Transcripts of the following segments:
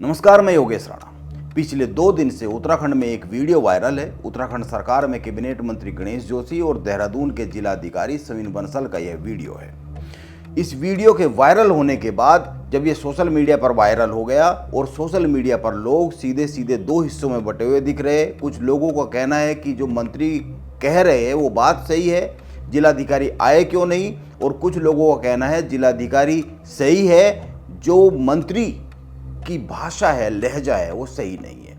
नमस्कार, मैं योगेश राणा। पिछले 2 दिन से उत्तराखंड में एक वीडियो वायरल है। उत्तराखंड सरकार में कैबिनेट मंत्री गणेश जोशी और देहरादून के जिलाधिकारी सविन बंसल का यह वीडियो है। इस वीडियो के वायरल होने के बाद जब ये सोशल मीडिया पर वायरल हो गया और सोशल मीडिया पर लोग सीधे सीधे 2 हिस्सों में बटे हुए दिख रहे हैं। कुछ लोगों का कहना है कि जो मंत्री कह रहे हैं वो बात सही है, जिलाधिकारी आए क्यों नहीं, और कुछ लोगों का कहना है जिलाधिकारी सही है, जो मंत्री की भाषा है, लहजा है, वो सही नहीं है।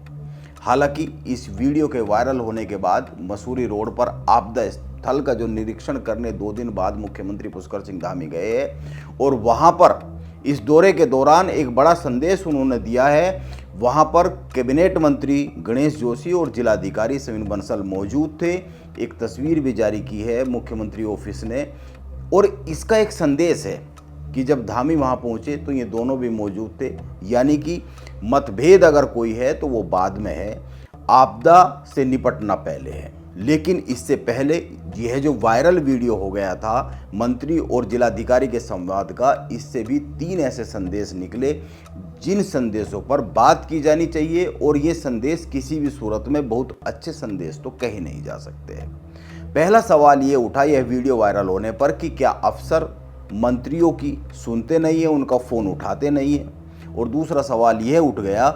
हालांकि इस वीडियो के वायरल होने के बाद मसूरी रोड पर आपदा स्थल का जो निरीक्षण करने 2 दिन बाद मुख्यमंत्री पुष्कर सिंह धामी गए हैं और वहां पर इस दौरे के दौरान एक बड़ा संदेश उन्होंने दिया है। वहां पर कैबिनेट मंत्री गणेश जोशी और जिलाधिकारी सविन बंसल मौजूद थे। एक तस्वीर भी जारी की है मुख्यमंत्री ऑफिस ने, और इसका एक संदेश है कि जब धामी वहां पहुंचे तो ये दोनों भी मौजूद थे। यानी कि मतभेद अगर कोई है तो वो बाद में है, आपदा से निपटना पहले है। लेकिन इससे पहले यह जो वायरल वीडियो हो गया था मंत्री और जिलाधिकारी के संवाद का, इससे भी 3 ऐसे संदेश निकले जिन संदेशों पर बात की जानी चाहिए, और ये संदेश किसी भी सूरत में बहुत अच्छे संदेश तो कहे नहीं जा सकते हैं। पहला सवाल ये उठा यह वीडियो वायरल होने पर कि क्या अफसर मंत्रियों की सुनते नहीं है, उनका फ़ोन उठाते नहीं है। और दूसरा सवाल यह उठ गया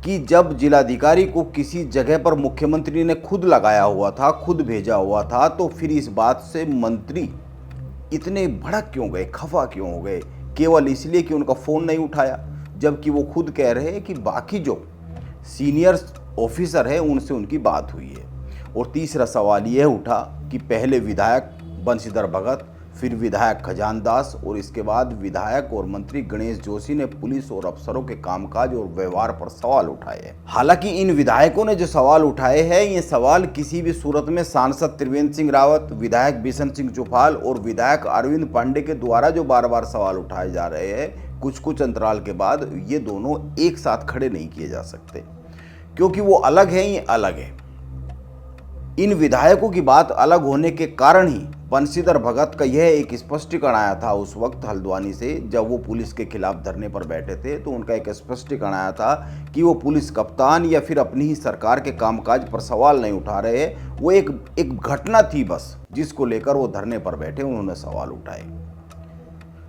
कि जब जिलाधिकारी को किसी जगह पर मुख्यमंत्री ने खुद लगाया हुआ था, खुद भेजा हुआ था, तो फिर इस बात से मंत्री इतने भड़क क्यों गए, खफा क्यों हो गए, केवल इसलिए कि उनका फ़ोन नहीं उठाया, जबकि वो खुद कह रहे हैं कि बाकी जो सीनियर ऑफिसर है उनसे उनकी बात हुई है। और तीसरा सवाल यह उठा कि पहले विधायक बंशीधर भगत, फिर विधायक खजान दास और इसके बाद विधायक और मंत्री गणेश जोशी ने पुलिस और अफसरों के कामकाज और व्यवहार पर सवाल उठाए हैं। हालांकि इन विधायकों ने जो सवाल उठाए हैं, ये सवाल किसी भी सूरत में सांसद त्रिवेंद्र सिंह रावत, विधायक बिशन सिंह चौपाल और विधायक अरविंद पांडे के द्वारा जो बार बार सवाल उठाए जा रहे हैं, कुछ अंतराल के बाद ये दोनों एक साथ खड़े नहीं किए जा सकते, क्योंकि वो अलग हैं, ये अलग है। इन विधायकों की बात अलग होने के कारण ही बंशीधर भगत का यह एक स्पष्टीकरण आया था उस वक्त हल्द्वानी से, जब वो पुलिस के खिलाफ धरने पर बैठे थे, तो उनका एक स्पष्टीकरण आया था कि वो पुलिस कप्तान या फिर अपनी ही सरकार के कामकाज पर सवाल नहीं उठा रहे, वो एक घटना थी बस, जिसको लेकर वो धरने पर बैठे, उन्होंने सवाल उठाए।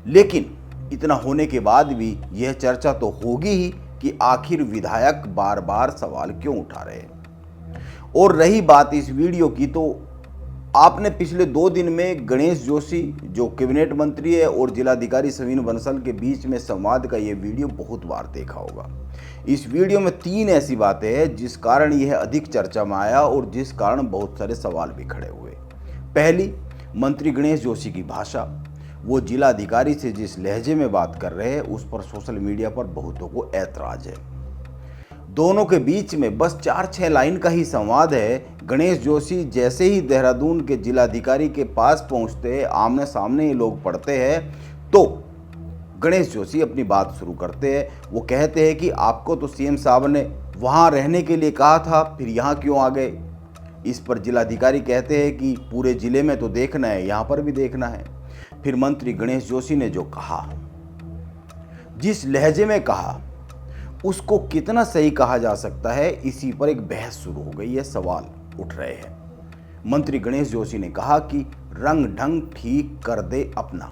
लेकिन इतना होने के बाद भी यह चर्चा तो होगी ही कि आखिर विधायक बार बार सवाल क्यों उठा रहे हैं। और रही बात इस वीडियो की, तो आपने पिछले 2 दिन में गणेश जोशी जो कैबिनेट मंत्री है और जिलाधिकारी सविन बंसल के बीच में संवाद का ये वीडियो बहुत बार देखा होगा। इस वीडियो में 3 ऐसी बातें हैं जिस कारण यह अधिक चर्चा में आया और जिस कारण बहुत सारे सवाल भी खड़े हुए। पहली, मंत्री गणेश जोशी की भाषा, वो जिलाधिकारी से जिस लहजे में बात कर रहे हैं उस पर सोशल मीडिया पर बहुतों को ऐतराज है। दोनों के बीच में बस 4-6 लाइन का ही संवाद है। गणेश जोशी जैसे ही देहरादून के जिलाधिकारी के पास पहुंचते हैं, आमने सामने ही लोग पढ़ते हैं, तो गणेश जोशी अपनी बात शुरू करते हैं। वो कहते हैं कि आपको तो सीएम साहब ने वहां रहने के लिए कहा था, फिर यहाँ क्यों आ गए। इस पर जिलाधिकारी कहते हैं कि पूरे जिले में तो देखना है, यहाँ पर भी देखना है। फिर मंत्री गणेश जोशी ने जो कहा, जिस लहजे में कहा, उसको कितना सही कहा जा सकता है, इसी पर एक बहस शुरू हो गई है, सवाल उठ रहे हैं। मंत्री गणेश जोशी ने कहा कि रंग ढंग ठीक कर दे अपना।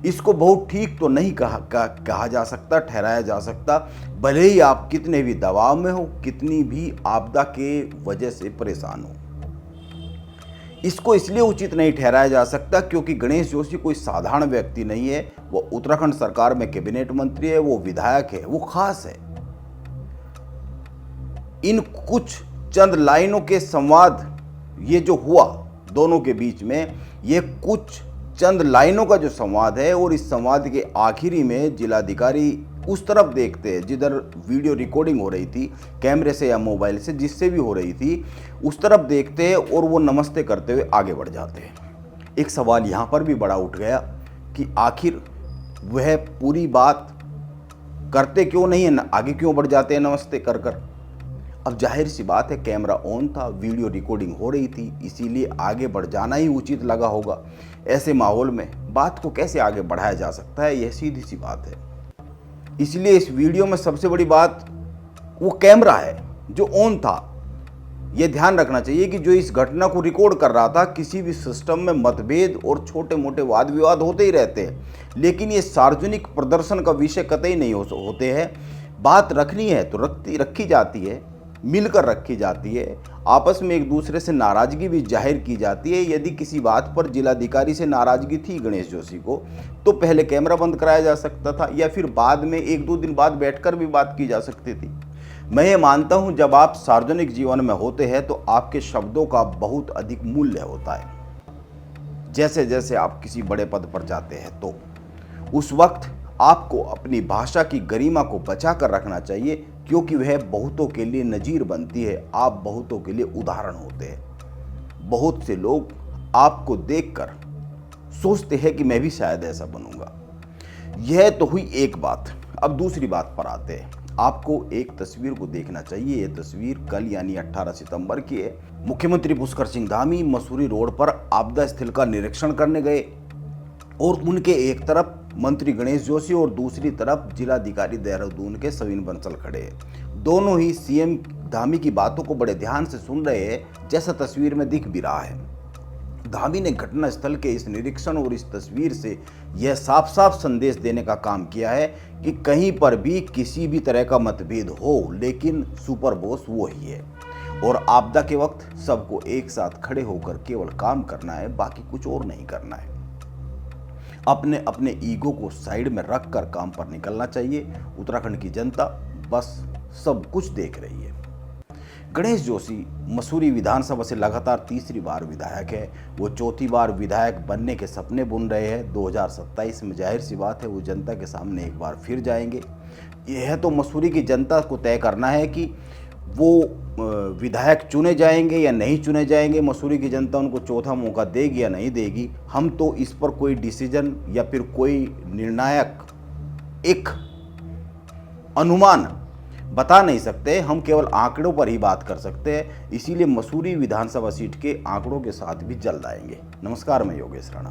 इसको बहुत ठीक तो नहीं कहा जा सकता, ठहराया जा सकता, भले ही आप कितने भी दबाव में हो, कितनी भी आपदा के वजह से परेशान हो। इसको इसलिए उचित नहीं ठहराया जा सकता क्योंकि गणेश जोशी कोई साधारण व्यक्ति नहीं है। वो उत्तराखंड सरकार में कैबिनेट मंत्री है, वो विधायक है, वो खास है। इन कुछ चंद लाइनों के संवाद, ये जो हुआ दोनों के बीच में, ये कुछ चंद लाइनों का जो संवाद है, और इस संवाद के आखिरी में जिलाधिकारी उस तरफ देखते हैं जिधर वीडियो रिकॉर्डिंग हो रही थी, कैमरे से या मोबाइल से, जिससे भी हो रही थी, उस तरफ देखते हैं और वो नमस्ते करते हुए आगे बढ़ जाते हैं। एक सवाल यहाँ पर भी बड़ा उठ गया कि आखिर वह पूरी बात करते क्यों नहीं है, आगे क्यों बढ़ जाते हैं नमस्ते कर कर। अब जाहिर सी बात है, कैमरा ऑन था, वीडियो रिकॉर्डिंग हो रही थी, इसीलिए आगे बढ़ जाना ही उचित लगा होगा। ऐसे माहौल में बात को कैसे आगे बढ़ाया जा सकता है, यह सीधी सी बात है। इसलिए इस वीडियो में सबसे बड़ी बात वो कैमरा है जो ऑन था। ये ध्यान रखना चाहिए कि जो इस घटना को रिकॉर्ड कर रहा था, किसी भी सिस्टम में मतभेद और छोटे मोटे वाद विवाद होते ही रहते हैं, लेकिन ये सार्वजनिक प्रदर्शन का विषय कतई नहीं होते हैं। बात रखनी है तो रखी जाती है, मिलकर रखी जाती है, आपस में एक दूसरे से नाराजगी भी जाहिर की जाती है। यदि किसी बात पर जिलाधिकारी से नाराजगी थी गणेश जोशी को, तो पहले कैमरा बंद कराया जा सकता था, या फिर बाद में 1-2 दिन बाद बैठकर भी बात की जा सकती थी। मैं ये मानता हूं, जब आप सार्वजनिक जीवन में होते हैं तो आपके शब्दों का बहुत अधिक मूल्य होता है। जैसे जैसे आप किसी बड़े पद पर जाते हैं तो उस वक्त आपको अपनी भाषा की गरिमा को बचा कर रखना चाहिए, क्योंकि वह बहुतों के लिए नजीर बनती है। आप बहुतों के लिए उदाहरण होते हैं। बहुत से लोग आपको देखकर सोचते हैं कि मैं भी शायद ऐसा बनूंगा। यह तो हुई एक बात। अब दूसरी बात पर आते हैं। आपको एक तस्वीर को देखना चाहिए। यह तस्वीर कल यानी 18 सितंबर की है। मुख्यमंत्री पुष्कर सिंह धामी मसूरी रोड पर आपदा स्थल का निरीक्षण करने गए और उनके एक तरफ मंत्री गणेश जोशी और दूसरी तरफ जिलाधिकारी देहरादून के सविन बंसल खड़े हैं। दोनों ही सीएम धामी की बातों को बड़े ध्यान से सुन रहे हैं, जैसा तस्वीर में दिख भी रहा है। धामी ने घटनास्थल के इस निरीक्षण और इस तस्वीर से यह साफ साफ संदेश देने का काम किया है कि कहीं पर भी किसी भी तरह का मतभेद हो, लेकिन सुपर बॉस वो ही है और आपदा के वक्त सबको एक साथ खड़े होकर केवल काम करना है, बाकी कुछ और नहीं करना है। अपने अपने ईगो को साइड में रखकर काम पर निकलना चाहिए। उत्तराखंड की जनता बस सब कुछ देख रही है। गणेश जोशी मसूरी विधानसभा से लगातार तीसरी बार विधायक है। वो चौथी बार विधायक बनने के सपने बुन रहे हैं। 2027 में जाहिर सी बात है वो जनता के सामने एक बार फिर जाएंगे। यह तो मसूरी की जनता को तय करना है कि वो विधायक चुने जाएंगे या नहीं चुने जाएंगे। मसूरी की जनता उनको चौथा मौका देगी या नहीं देगी, हम तो इस पर कोई डिसीजन या फिर कोई निर्णायक एक अनुमान बता नहीं सकते। हम केवल आंकड़ों पर ही बात कर सकते हैं। इसीलिए मसूरी विधानसभा सीट के आंकड़ों के साथ भी जल्द आएंगे। नमस्कार, मैं योगेश राणा।